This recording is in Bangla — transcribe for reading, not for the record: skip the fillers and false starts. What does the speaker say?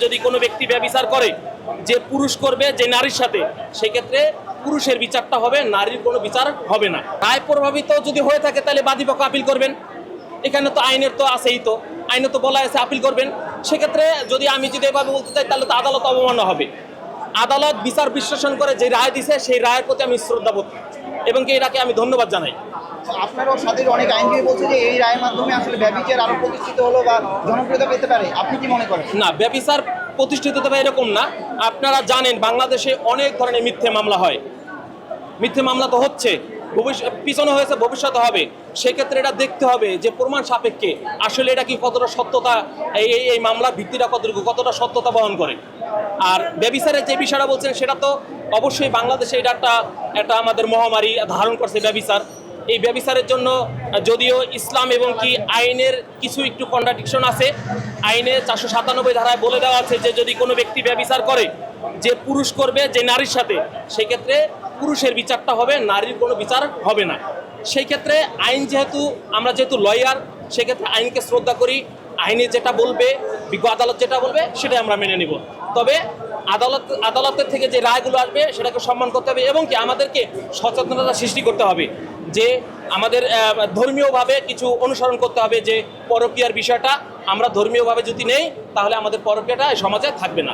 যদি কোনো ব্যক্তি ব্যভিচার করে, যে পুরুষ করবে যে নারীর সাথে, সেক্ষেত্রে পুরুষের বিচারটা হবে, নারীর কোনো বিচার হবে না। রায় প্রভাবিত যদি হয়ে থাকে তাহলে বাদীপক্ষ আপিল করবেন। এখানে তো আইনের তো আছেই, তো আইনে তো বলা আছে আপিল করবেন। সেক্ষেত্রে যদি এভাবে বলতে চাই তাহলে তো আদালত অবমাননা হবে। আদালত বিচার বিশ্লেষণ করে যে রায় দিছে সেই রায়ের প্রতি আমি শ্রদ্ধাবোধ এবং কি এটাকে আমি ধন্যবাদ জানাই। আপনারও সাথে অনেক আইনজীবী বলছে যে এই রায়ের মাধ্যমে আসলে ব্যভিচার আরো প্রতিষ্ঠিত হলো বা জনপ্রিয়তা পেতে পারে, আপনি কি মনে করেন? না, ব্যভিচার প্রতিষ্ঠিত হতে পারে এরকম না। আপনারা জানেন বাংলাদেশে অনেক ধরনের মিথ্যে মামলা হয়, মিথ্যে মামলা তো হচ্ছে, পিছনে হয়েছে, ভবিষ্যতে হবে। সেক্ষেত্রে এটা দেখতে হবে যে প্রমাণ সাপেক্ষে আসলে এটা কি কতটা সত্যতা, এই মামলার ভিত্তিটা কতটা সত্যতা বহন করে। আর ব্যভিচারের যে বিষয়টা বলছেন সেটা তো অবশ্যই বাংলাদেশে এটা একটা আমাদের মহামারী ধারণ করছে ব্যভিচার। এই ব্যভিচারের জন্য যদিও ইসলাম এবং কি আইনের কিছু একটু কন্ট্রাডিকশন আছে। আইনে 497 ধারায় বলে দেওয়া আছে যে যদি কোনো ব্যক্তি ব্যভিচার করে, যে পুরুষ করবে যে নারীর সাথে, সেক্ষেত্রে পুরুষের বিচারটা হবে, নারীর কোনো বিচার হবে না। সেই ক্ষেত্রে আইন আমরা যেহেতু লয়ার, সেক্ষেত্রে আইনকে শ্রদ্ধা করি। আইনে যেটা বলবে, বিজ্ঞ আদালত যেটা বলবে সেটাই আমরা মেনে নিব। তবে আদালতের থেকে যে রায়গুলো আসবে সেটাকে সম্মান করতে হবে এবং কি আমাদেরকে সচেতনতা সৃষ্টি করতে হবে যে আমাদের ধর্মীয়ভাবে কিছু অনুসরণ করতে হবে, যে পরকীয়ার বিষয়টা আমরা ধর্মীয়ভাবে যদি নেই তাহলে আমাদের পরকীয়াটা এই সমাজে থাকবে না।